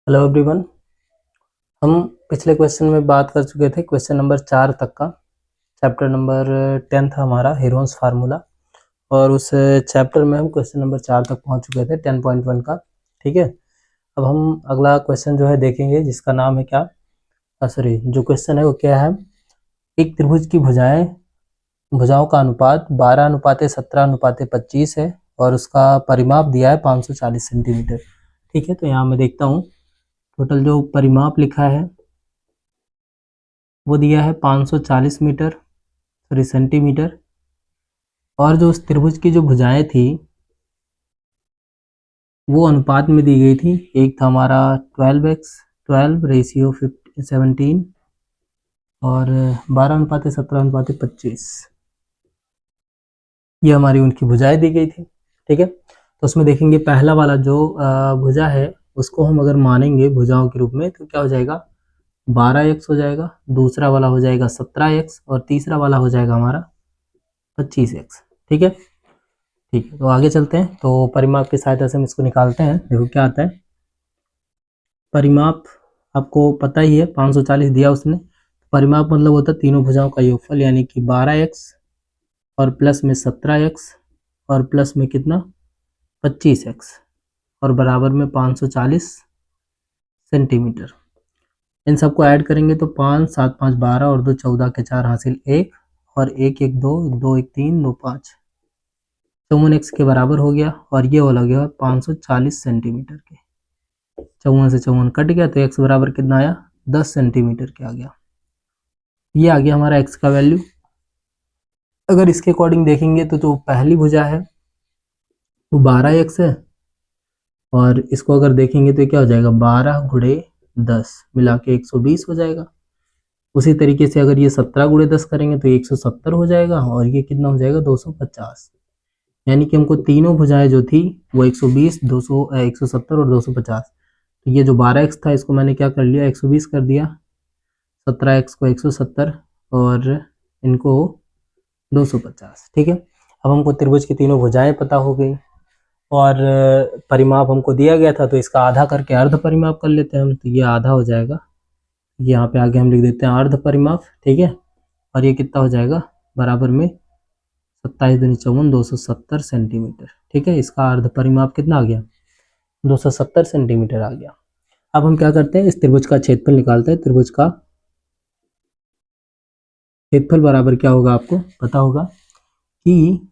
Hello everyone. हम पिछले question में बात कर चुके थे क्वेश्चन नंबर 4 तक का। चैप्टर नंबर 10 था हमारा हेरोन्स फार्मूला, और उस चैप्टर में हम क्वेश्चन नंबर 4 तक पहुंच चुके थे 10.1 का। ठीक है, अब हम अगला क्वेश्चन जो है देखेंगे, जिसका नाम है क्या, सॉरी, जो क्वेश्चन है वो क्या है। एक त्रिभुज की भुजाओं का अनुपात 12:17:25 है और उसका परिमाप दिया है 540 सेंटीमीटर। ठीक है, तो यहाँ मैं देखता हूँ टोटल जो परिमाप लिखा है वो दिया है 540 मीटर, सॉरी सेंटीमीटर। और जो उस त्रिभुज की जो भुजाएं थी वो अनुपात में दी गई थी। एक था हमारा 12:17 और 12:17:25, ये हमारी उनकी भुजाएं दी गई थी। ठीक है, तो उसमें देखेंगे पहला वाला जो भुजा है उसको हम अगर मानेंगे भुजाओं के रूप में तो क्या हो जाएगा, 12x हो जाएगा, दूसरा वाला हो जाएगा 17x और तीसरा वाला हो जाएगा हमारा 25x। ठीक है, ठीक है, तो आगे चलते हैं। तो परिमाप की सहायता से हम इसको निकालते हैं। देखो क्या आता है, परिमाप आपको पता ही है 540 दिया उसने। परिमाप मतलब होता है तीनों भुजाओं का योगफल, यानी कि 12x और प्लस में 17x और प्लस में कितना 25x और बराबर में 540 सेंटीमीटर। इन सबको ऐड करेंगे तो 5 7 5 12 और 2 14 के 4 हासिल 1 और 1 1 2 2 1 3 2 5 54x के बराबर हो गया। और ये वाला गया 540 सेंटीमीटर के। 54 से 54 कट गया तो x बराबर कितना आया, 10 सेंटीमीटर के आ गया। ये आ गया हमारा x का वैल्यू। अगर इसके अकॉर्डिंग देखेंगे तो जो पहली भुजा है वो 12x है, और इसको अगर देखेंगे तो क्या हो जाएगा, 12 गुणे 10 मिला के 120 हो जाएगा। उसी तरीके से अगर ये 17 गुणे 10 करेंगे तो 170 हो जाएगा, और ये कितना हो जाएगा 250। यानी कि हमको तीनों भुजाएं जो थी वो 120 200 170 और 250। तो ये जो 12x था इसको मैंने क्या कर लिया, 120 कर दिया, 17x को 170 और इनको 250। ठीक है, अब हमको त्रिभुज की तीनों भुजाएं पता हो गई और परिमाप हमको दिया गया था, तो इसका आधा करके अर्ध परिमाप कर लेते हैं हम। तो ये आधा हो जाएगा, यहाँ पे आगे हम लिख देते हैं अर्ध परिमाप। ठीक है, और ये कितना हो जाएगा, बराबर में 27 दूनी 54 270 सेंटीमीटर। ठीक है, इसका अर्ध परिमाप कितना आ गया, 270 सेंटीमीटर आ गया। अब हम क्या करते हैं, इस त्रिभुज का क्षेत्रफल निकालते हैं। त्रिभुज का क्षेत्रफल बराबर क्या होगा, आपको पता होगा कि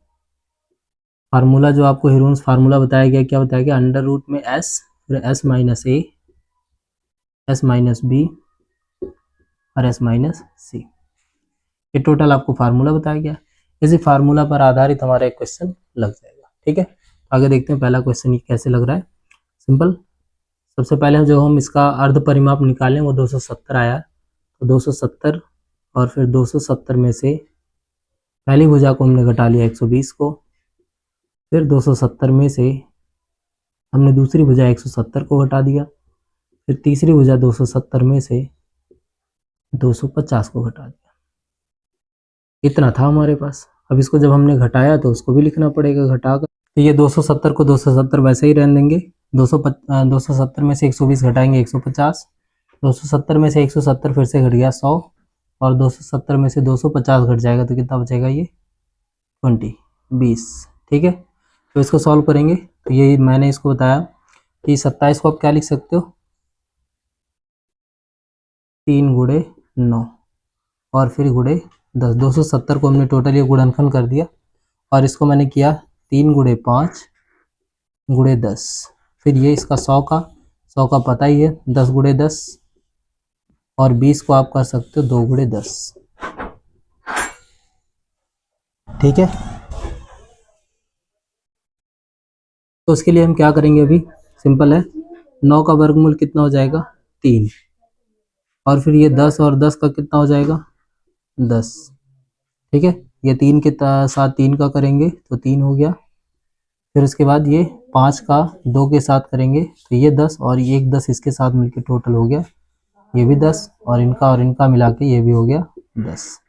फार्मूला जो आपको हेरोन्स फार्मूला बताया गया, क्या बताया गया, अंडर रूट में s, फिर s minus a, s minus b और s माइनस c। ये टोटल आपको फार्मूला बताया गया। इसी फार्मूला पर आधारित हमारा एक क्वेश्चन लग जाएगा। ठीक है, आगे देखते हैं पहला क्वेश्चन कैसे लग रहा है। सिंपल, सबसे पहले जो हम इसका अर्ध परिमाप निकालें वो 270 आया, तो 270 और फिर 270 में से पहली भुजा को हमने घटा लिया 120 को, फिर 270 में से हमने दूसरी भुजा 170 को घटा दिया, फिर तीसरी भुजा 270 में से 250 को घटा दिया। इतना था हमारे पास। अब इसको जब हमने घटाया तो उसको भी लिखना पड़ेगा घटाकर। तो ये 270 को 270 वैसे ही रहने देंगे, 270 में से 120 घटाएंगे 150, 270 में से 170 फिर से घट गया 100 और 270 में से 250 घट जाएगा तो कितना बचेगा, ये 20। ठीक है, तो इसको सॉल्व करेंगे तो ये मैंने इसको बताया कि 27 को आप क्या लिख सकते हो, 3 गुणे 9 और फिर गुणे 10। 270 को हमने टोटल ये गुणनखंड कर दिया और इसको मैंने किया 3 गुणे 5 गुणे 10। फिर ये इसका 100 का पता ही है, 10 गुणे 10 और 20 को आप कर सकते हो 2 गुणे 10। ठीक है, तो उसके लिए हम क्या करेंगे, अभी सिंपल है, 9 का वर्गमूल कितना हो जाएगा 3, और फिर ये 10 और 10 का कितना हो जाएगा 10। ठीक है, ये 3 के साथ 3 का करेंगे तो 3 हो गया। फिर उसके बाद ये 5 का 2 के साथ करेंगे तो ये 10 और ये एक 10 इसके साथ मिलके टोटल हो गया ये भी 10 और इनका मिला के ये भी हो गया 10।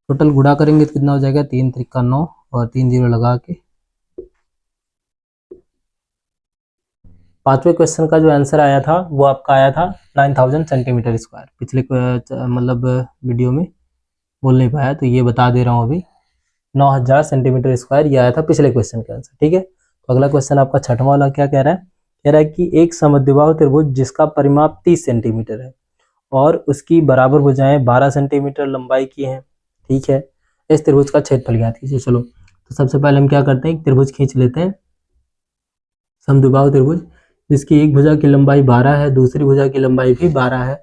टोटल गुणा करेंगे तो कितना हो जाएगा, 3 त्रिका 9 और 3 जीरो लगा के पांचवें क्वेश्चन का जो आंसर आया था वो आपका आया था 9000 सेंटीमीटर स्क्वायर। पिछले मतलब वीडियो में बोल नहीं पाया तो ये बता दे रहा हूँ अभी, 9000 सेंटीमीटर स्क्वायर ये आया था पिछले क्वेश्चन का आंसर। ठीक है, तो अगला क्वेश्चन आपका छठवां वाला क्या कह रहा है? कह रहा है कि एक समद्विबाहु त्रिभुज जिसका परिमाप 30 सेंटीमीटर है और उसकी बराबर भुजाएं 12 सेंटीमीटर लंबाई की हैं, ठीक है, इस त्रिभुज का क्षेत्रफल ज्ञात कीजिए। चलो, तो सबसे पहले हम क्या करते हैं, एक त्रिभुज खींच लेते हैं, समद्विबाहु त्रिभुज जिसकी एक भुजा की लंबाई 12 है, दूसरी भुजा की लंबाई भी 12 है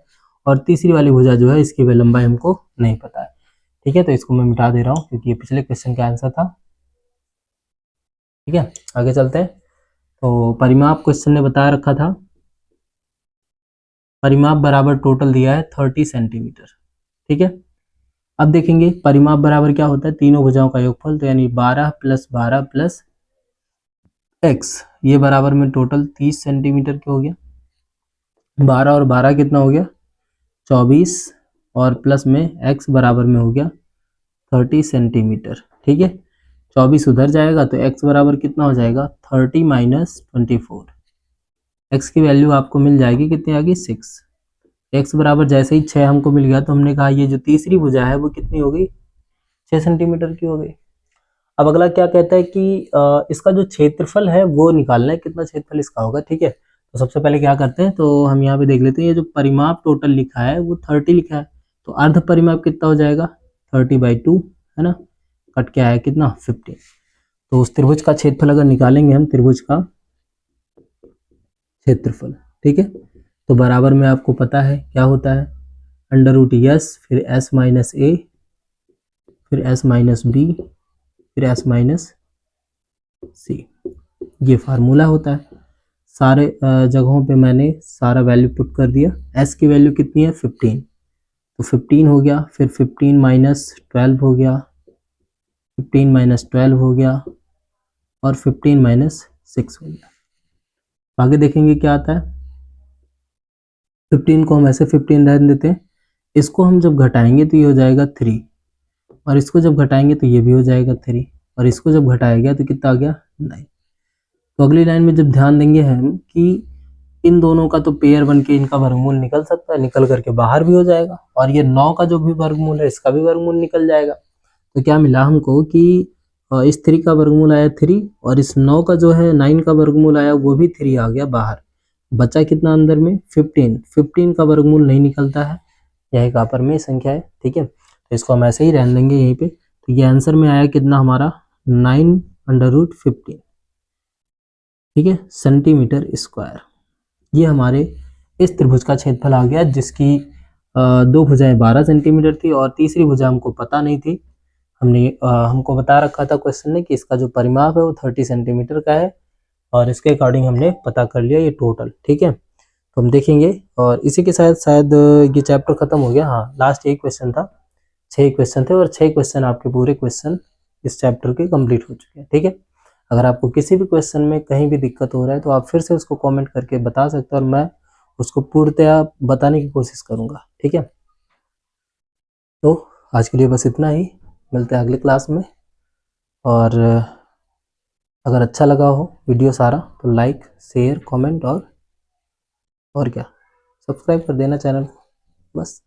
और तीसरी वाली भुजा जो है इसकी वह लंबाई हमको नहीं पता है। ठीक है, तो इसको मैं मिटा दे रहा हूँ क्योंकि ये पिछले क्वेश्चन का आंसर था। ठीक है, आगे चलते हैं। तो परिमाप क्वेश्चन ने बता रखा था, परिमाप बराबर टोटल दिया है 30 सेंटीमीटर। ठीक है, अब देखेंगे परिमाप बराबर क्या होता है, तीनों भुजाओं का योगफल, तो यानी 12 + 12 + x, ये बराबर में टोटल 30 सेंटीमीटर के हो गया। 12 और 12 कितना हो गया, 24, और प्लस में x बराबर में हो गया 30 सेंटीमीटर। ठीक है, 24 उधर जाएगा तो x बराबर कितना हो जाएगा, 30 - 24। x की वैल्यू आपको मिल जाएगी, कितनी आ गई, 6। x बराबर जैसे ही 6 हमको मिल गया तो हमने कहा ये जो तीसरी भुजा है वो कितनी हो गई, 6 सेंटीमीटर की हो गई। अब अगला क्या कहता है कि इसका जो क्षेत्रफल है वो निकालना है, कितना क्षेत्रफल इसका होगा। ठीक है, तो सबसे पहले क्या करते हैं, तो हम यहाँ पे देख लेते हैं, ये जो परिमाप टोटल लिखा है वो 30 लिखा है, तो अर्ध परिमाप कितना हो जाएगा, 30/2 है ना, कट के आया कितना, 15। तो उस त्रिभुज का क्षेत्रफल अगर निकालेंगे हम, त्रिभुज का क्षेत्रफल, ठीक है, तो बराबर में आपको पता है क्या होता है, √s, फिर s - a, फिर s - b, फिर s - c, ये फार्मूला होता है। सारे जगहों पे मैंने सारा वैल्यू पुट कर दिया। s की वैल्यू कितनी है, 15, तो 15 हो गया, फिर 15 - 12 हो गया, 15 - 12 हो गया, और 15 - 6 हो गया। आगे देखेंगे क्या आता है, 15 को हम ऐसे 15 रहने देते हैं, इसको हम जब घटाएंगे तो ये हो जाएगा 3, और इसको जब घटाएंगे तो ये भी हो जाएगा 3, और इसको जब घटाया गया तो कितना आ गया, 9। तो अगली लाइन में जब ध्यान देंगे हम कि इन दोनों का तो पेयर बन के इनका वर्गमूल निकल सकता है, निकल करके बाहर भी हो जाएगा, और ये 9 का जो भी वर्गमूल है इसका भी वर्गमूल निकल जाएगा। तो क्या मिला हमको कि इस 3 का वर्गमूल आया 3, और इस 9 का जो है 9 का वर्गमूल आया वो भी 3 आ गया बाहर, बचा कितना अंदर में, 15। 15 का वर्गमूल नहीं निकलता है, यह एक अपरिमेय संख्या है। ठीक है, तो इसको हम ऐसे ही रहने देंगे यहीं पे। तो ये आंसर में आया कितना हमारा, 9√15, ठीक है, सेंटीमीटर स्क्वायर। ये हमारे इस त्रिभुज का क्षेत्रफल आ गया, जिसकी दो भुजाएं 12 सेंटीमीटर थी और तीसरी भुजा हमको पता नहीं थी। हमको बता रखा था क्वेश्चन ने कि इसका जो परिमाप है वो 30 सेंटीमीटर का है, और इसके अकॉर्डिंग हमने पता कर लिया ये टोटल। ठीक है, तो हम देखेंगे, और इसी के साथ शायद ये चैप्टर खत्म हो गया। हाँ, लास्ट एक क्वेश्चन था, 6 क्वेश्चन थे, और 6 क्वेश्चन आपके पूरे क्वेश्चन इस चैप्टर के कंप्लीट हो चुके हैं। ठीक है, अगर आपको किसी भी क्वेश्चन में कहीं भी दिक्कत हो रहा है तो आप फिर से उसको कमेंट करके बता सकते हो, और मैं उसको पूर्णतया बताने की कोशिश करूँगा। ठीक है, तो आज के लिए बस इतना ही, मिलते हैं अगले क्लास में। और अगर अच्छा लगा हो वीडियो सारा तो लाइक, शेयर, कमेंट और क्या, सब्सक्राइब कर देना चैनल को, बस।